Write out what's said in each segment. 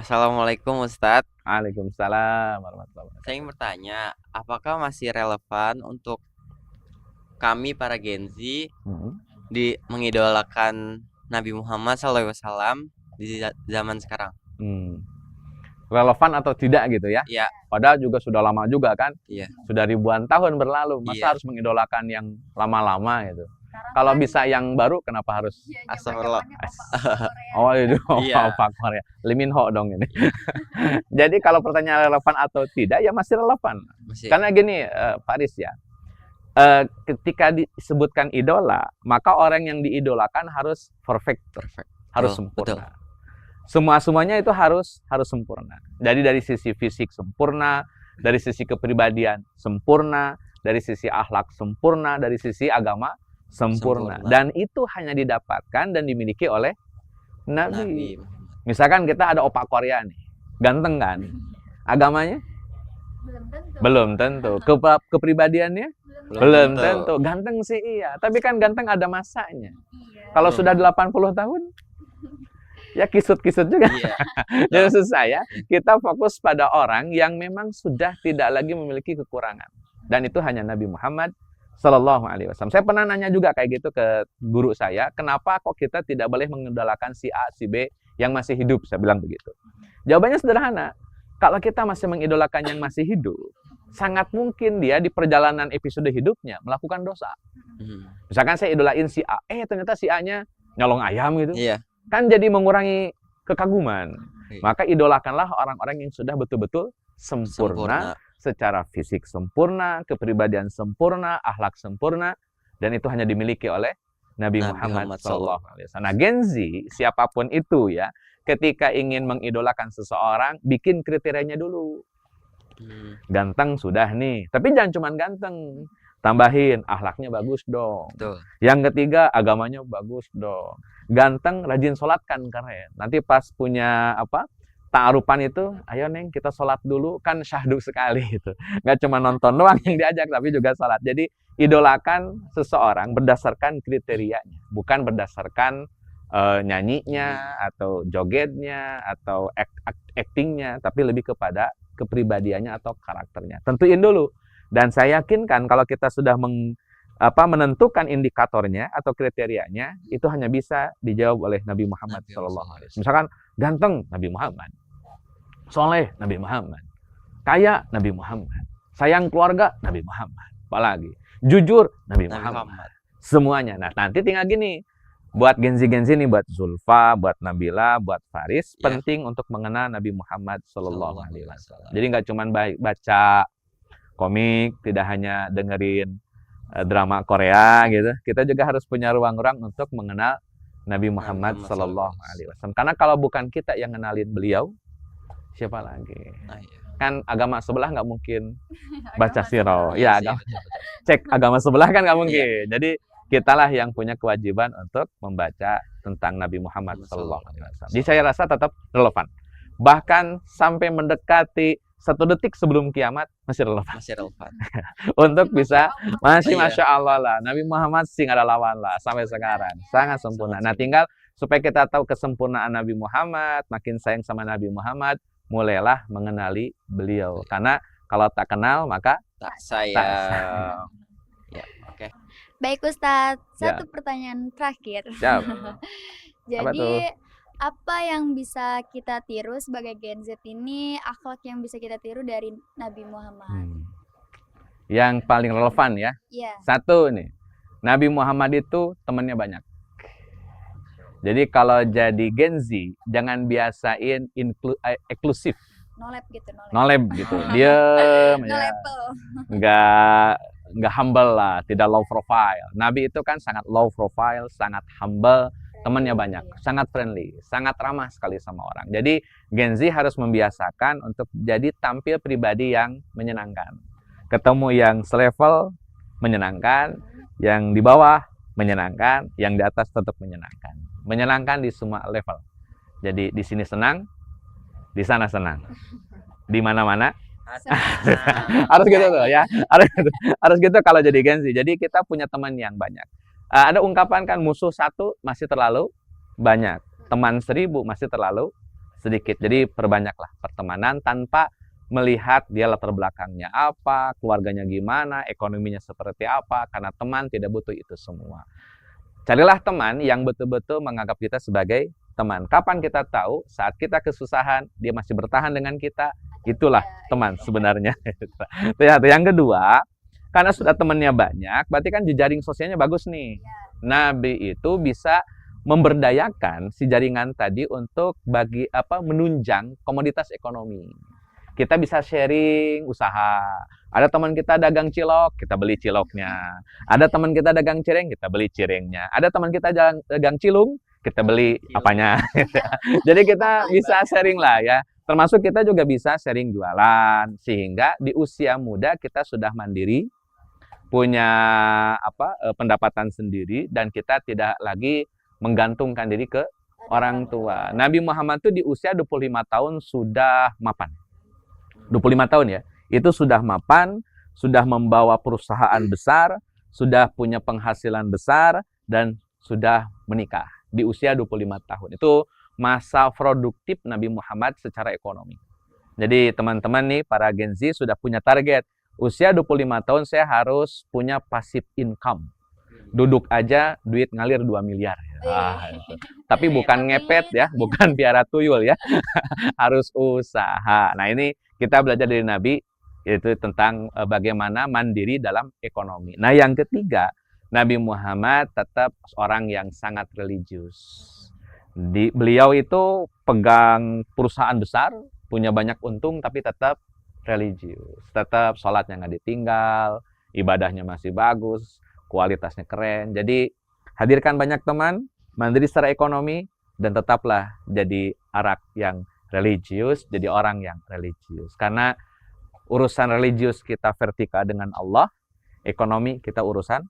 Assalamualaikum Ustadz. Waalaikumsalam warahmatullahi Saya ingin wabarakatuh. bertanya, apakah masih relevan untuk kami para Gen Z Mhm. mengidolakan Nabi Muhammad SAW di zaman sekarang? Hmm. Relevan atau tidak gitu ya? Iya, Padahal juga sudah lama juga kan, iya, sudah ribuan tahun berlalu. Masa iya. harus mengidolakan yang lama-lama gitu? Sekarang Kalau kan bisa yang baru, kenapa harus? iya Astagfirullah. zaman-zamannya opak-opak Korea Oh gitu itu kan. Iya, Pak Korea, Lee Min Ho dong ini. Jadi kalau pertanyaan relevan atau tidak, ya masih relevan. masih. Karena gini, Faris ya, ketika disebutkan idola, maka orang yang diidolakan harus perfect, Perfect. harus Betul, sempurna. Semuanya itu harus sempurna. Jadi dari sisi fisik sempurna, dari sisi kepribadian sempurna, dari sisi akhlak sempurna, dari sisi agama sempurna. Sempurna. Dan itu hanya didapatkan dan dimiliki oleh Nabi Nabi. Muhammad. Misalkan kita ada opak Korea nih, ganteng kan? Agamanya Belum tentu. belum tentu. Kepribadiannya Belum belum tentu. tentu. Ganteng sih iya, tapi kan ganteng ada masanya. Iya. Kalau Betul. sudah 80 tahun, ya kisut-kisut juga. Iya, Jadi maksud saya, kita fokus pada orang yang memang sudah tidak lagi memiliki kekurangan. Dan itu hanya Nabi Muhammad Sallallahu Alaihi Wasallam. Saya pernah nanya juga kayak gitu ke guru saya, kenapa kok kita tidak boleh mengidolakan si A, si B yang masih hidup? Saya bilang begitu. Jawabannya sederhana. Kalau kita masih mengidolakan yang masih hidup, sangat mungkin dia di perjalanan episode hidupnya melakukan dosa. Hmm. Misalkan saya idolain si A, ternyata si A-nya nyolong ayam gitu. Iya, Kan jadi mengurangi kekaguman. Iya. Maka idolakanlah orang-orang yang sudah betul-betul sempurna, secara fisik sempurna, kepribadian sempurna, akhlak sempurna, dan itu hanya dimiliki oleh Nabi Muhammad SAW. Nah, Gen Z, siapapun itu ya, ketika ingin mengidolakan seseorang, bikin kriterianya dulu. Hmm, Ganteng sudah nih, tapi jangan cuma ganteng. Tambahin, akhlaknya bagus dong. betul. Yang ketiga, agamanya bagus dong. Ganteng, rajin sholat kan keren. Nanti pas punya ta'arupan itu, ayo Neng kita sholat dulu, kan syahdu sekali itu. Nggak cuma nonton doang yang diajak, tapi juga sholat. Jadi idolakan seseorang berdasarkan kriterianya, bukan berdasarkan nyanyinya, atau jogetnya, atau actingnya, tapi lebih kepada kepribadiannya atau karakternya. Tentuin dulu. Dan saya yakinkan kalau kita sudah menentukan indikatornya atau kriterianya, itu hanya bisa dijawab oleh Nabi Muhammad SAW. Misalkan ganteng, Nabi Muhammad. Soleh, Nabi Muhammad. Kaya, Nabi Muhammad. Sayang keluarga, Nabi Muhammad. Apalagi jujur, Nabi Muhammad. Semuanya. Nah, nanti tinggal gini. Buat Gen Z nih, buat Zulfa, buat Nabila, buat Faris, Ya. penting untuk mengenal Nabi Muhammad SAW. Jadi nggak cuma baca komik, tidak hanya dengerin drama Korea gitu. Kita juga harus punya ruang-ruang untuk mengenal Nabi Muhammad SAW. Karena kalau bukan kita yang kenalin beliau, siapa lagi? Ah, iya. Kan agama sebelah nggak mungkin baca Agama siro. sebelah. Ya, Iya, agama, betul. cek agama sebelah kan nggak mungkin. Jadi kitalah yang punya kewajiban untuk membaca tentang Nabi Muhammad SAW. Jadi saya rasa tetap relevan. Bahkan sampai mendekati 1 detik sebelum kiamat masih relevan. Masih relevan. Untuk bisa masih Iya. Masya Allah lah. Nabi Muhammad sih nggak ada lawan lah sampai sekarang. Sangat sempurna. Nah, tinggal supaya kita tahu kesempurnaan Nabi Muhammad, makin sayang sama Nabi Muhammad, mulailah mengenali beliau. Karena kalau tak kenal maka Tak sayang. Ya, oke. Baik Ustadz, Ya. satu pertanyaan terakhir. Siap. Jadi apa yang bisa kita tiru sebagai Gen Z ini, akhlak yang bisa kita tiru dari Nabi Muhammad? Yang paling relevan ya. Iya. Satu nih, Nabi Muhammad itu temannya banyak. Jadi kalau jadi Gen Z, jangan biasain eksklusif, Nolep gitu, nolep. noleb gitu. Diem No ya. level. Nggak humble lah, tidak low profile. Nabi itu kan sangat low profile, sangat humble, temannya banyak, sangat friendly, sangat ramah sekali sama orang. Jadi Gen Z harus membiasakan untuk jadi tampil pribadi yang menyenangkan. Ketemu yang selevel menyenangkan, yang di bawah menyenangkan, yang di atas tetap menyenangkan. Menyenangkan di semua level. Jadi di sini senang, di sana senang, di mana-mana harus gitu tuh ya, harus gitu kalau jadi Gen Z. Jadi kita punya teman yang banyak. Ada ungkapan kan, musuh 1 masih terlalu banyak, teman 1000 masih terlalu sedikit. Jadi perbanyaklah pertemanan tanpa melihat dia latar belakangnya apa, keluarganya gimana, ekonominya seperti apa, karena teman tidak butuh itu semua. Carilah teman yang betul-betul menganggap kita sebagai teman. Kapan kita tahu? Saat kita kesusahan, dia masih bertahan dengan kita, itulah teman sebenarnya. Itu ya. Yang kedua, karena sudah temannya banyak, berarti kan jejaring sosialnya bagus nih. Nabi itu bisa memberdayakan si jaringan tadi untuk menunjang komoditas ekonomi. Kita bisa sharing usaha. Ada teman kita dagang cilok, kita beli ciloknya. Ada teman kita dagang cireng, kita beli cirengnya. Ada teman kita dagang cilung, kita beli apanya. Jadi kita bisa sharing lah ya. Termasuk kita juga bisa sharing jualan. Sehingga di usia muda kita sudah mandiri, punya pendapatan sendiri, dan kita tidak lagi menggantungkan diri ke orang tua. Nabi Muhammad itu di usia 25 tahun sudah mapan. 25 tahun ya, itu sudah mapan, sudah membawa perusahaan besar, sudah punya penghasilan besar, dan sudah menikah di usia 25 tahun. Itu masa produktif Nabi Muhammad secara ekonomi. Jadi teman-teman nih, para Gen Z sudah punya target. Usia 25 tahun saya harus punya passive income. Duduk aja duit ngalir 2 miliar. Tapi bukan ngepet ya, bukan piara tuyul ya. Harus usaha. Nah ini kita belajar dari Nabi, yaitu tentang bagaimana mandiri dalam ekonomi. Nah yang ketiga, Nabi Muhammad tetap seorang yang sangat religius. Beliau itu pegang perusahaan besar, punya banyak untung, tapi tetap religius. Tetap sholatnya nggak ditinggal, ibadahnya masih bagus, kualitasnya keren. Jadi hadirkan banyak teman, mandiri secara ekonomi, dan tetaplah jadi arak yang religius, jadi orang yang religius. Karena urusan religius kita vertikal dengan Allah, ekonomi kita urusan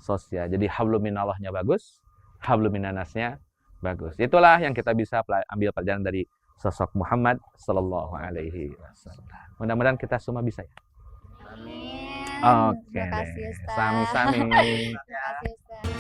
sosial. Jadi hablum minallahnya bagus, hablum minannasnya bagus. Itulah yang kita bisa ambil pelajaran dari sosok Muhammad Sallallahu Alaihi Wasallam. Mudah-mudahan kita semua bisa ya. Amin. Oke Terima kasih deh. Ustaz. Sami-sami. Terima kasih Ustaz.